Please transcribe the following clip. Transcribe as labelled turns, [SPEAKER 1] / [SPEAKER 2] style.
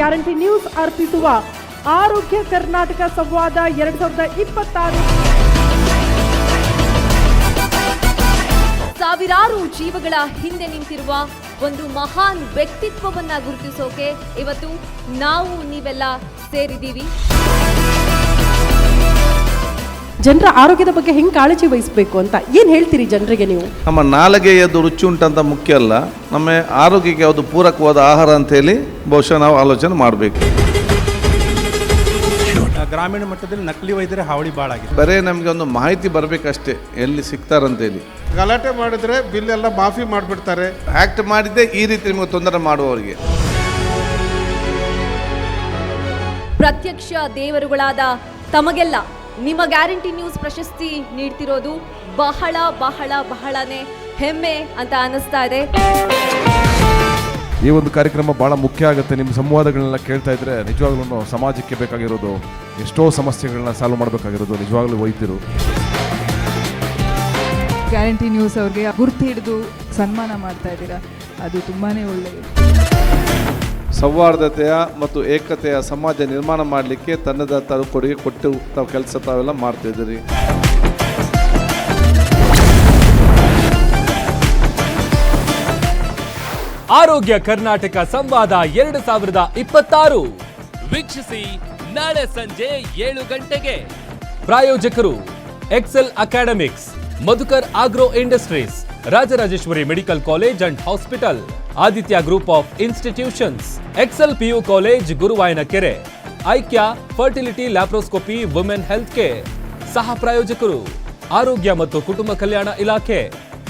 [SPEAKER 1] Guarantee news ಅರ್ಪಿಸುವ ಆರೋಗ್ಯ ಕರ್ನಾಟಕ ಸಂವಾದ 2026
[SPEAKER 2] ಸಾವಿರಾರು ಜೀವಗಳ ಹಿಂದೆ ನಿಂತಿರುವ ಒಂದು ಮಹಾನ್ ವ್ಯಕ್ತಿತ್ವವನ್ನ ಗುರುತಿಸೋಕೆ ಇವತ್ತು ನಾವು ನೀವೆಲ್ಲ ಸೇರಿದ್ದೀವಿ.
[SPEAKER 1] ಜನರ ಆರೋಗ್ಯದ ಬಗ್ಗೆ ಹೆಂಗೆ ಕಾಳಜಿ ವಹಿಸಬೇಕು ಅಂತ ಏನು ಹೇಳ್ತೀರಿ ಜನರಿಗೆ ನೀವು?
[SPEAKER 3] ನಮ್ಮ ನಾಲಿಗೆಯದು ರುಚಿ ಉಂಟಂತ ಮುಖ್ಯ ಅಲ್ಲ, ನಮ್ಮ ಆರೋಗ್ಯಕ್ಕೆ ಯಾವುದು ಪೂರಕವಾದ ಆಹಾರ ಅಂತ ಹೇಳಿ ಬಹುಶಃ ನಾವು ಆಲೋಚನೆ ಮಾಡಬೇಕು.
[SPEAKER 4] ಗ್ರಾಮೀಣ ಮಟ್ಟದಲ್ಲಿ ನಕಲಿ ವೈದ್ಯರ ಹಾವಳಿ ಭಾಳ ಆಗಿದೆ.
[SPEAKER 3] ಬರೇ ನಮಗೆ ಒಂದು ಮಾಹಿತಿ ಬರಬೇಕಷ್ಟೇ, ಎಲ್ಲಿ ಸಿಗ್ತಾರಂತೇಳಿ.
[SPEAKER 5] ಗಲಾಟೆ ಮಾಡಿದ್ರೆ ಬಿಲ್ ಎಲ್ಲ ಮಾಫಿ ಮಾಡಿಬಿಡ್ತಾರೆ.
[SPEAKER 3] ಆ್ಯಕ್ಟ್ ಮಾಡಿದ್ದೆ ಈ ರೀತಿ ನಿಮಗೆ ತೊಂದರೆ ಮಾಡುವವರಿಗೆ.
[SPEAKER 2] ಪ್ರತ್ಯಕ್ಷ ದೇವರುಗಳಾದ ತಮಗೆಲ್ಲ ನಿಮ್ಮ ಗ್ಯಾರಂಟಿ ನ್ಯೂಸ್ ಪ್ರಶಸ್ತಿ ನೀಡ್ತಿರೋದು ಬಹಳ ಬಹಳ ಬಹಳನೇ ಹೆಮ್ಮೆ ಅಂತ ಅನಿಸ್ತಾ ಇದೆ.
[SPEAKER 6] ಈ ಒಂದು ಕಾರ್ಯಕ್ರಮ ಬಹಳ ಮುಖ್ಯ ಆಗುತ್ತೆ. ನಿಮ್ಮ ಸಂವಾದಗಳನ್ನೆಲ್ಲ ಕೇಳ್ತಾ ಇದ್ರೆ ನಿಜವಾಗ್ಲೂ ಸಮಾಜಕ್ಕೆ ಬೇಕಾಗಿರೋದು ಎಷ್ಟೋ ಸಮಸ್ಯೆಗಳನ್ನ ಸಾಲ್ವ್ ಮಾಡಬೇಕಾಗಿರೋದು ನಿಜವಾಗ್ಲೂ ವೈದ್ಯರು.
[SPEAKER 7] ಗ್ಯಾರಂಟಿ ನ್ಯೂಸ್ ಅವ್ರಿಗೆ ಗುರ್ತು ಹಿಡಿದು ಸನ್ಮಾನ ಮಾಡ್ತಾ ಇದ್ದೀರಾ, ಅದು ತುಂಬಾನೇ ಒಳ್ಳೆಯದು.
[SPEAKER 3] ಸೌಹಾರ್ದತೆಯ ಮತ್ತು ಏಕತೆಯ ಸಮಾಜ ನಿರ್ಮಾಣ ಮಾಡಲಿಕ್ಕೆ ತನ್ನದ ಕೊಡುಗೆ ಕೊಟ್ಟು ತಾವು ಕೆಲಸ ತಾವೆಲ್ಲ ಮಾಡ್ತಿದ್ದೀರಿ.
[SPEAKER 8] ಆರೋಗ್ಯ ಕರ್ನಾಟಕ ಸಂವಾದ 2026 ವೀಕ್ಷಿಸಿ ನಾಳೆ ಸಂಜೆ 7 ಗಂಟೆಗೆ. ಪ್ರಾಯೋಜಕರು Excel academics, Madhukar agro industries, Rajarajeshwari medical college and hospital, Aditya group of institutions, Excel PU college Guruvayanakere, Aikya fertility laparoscopy women health care. ಸಹ ಪ್ರಾಯೋಜಕರು ಆರೋಗ್ಯ ಮತ್ತು ಕುಟುಂಬ ಕಲ್ಯಾಣ ಇಲಾಖೆ.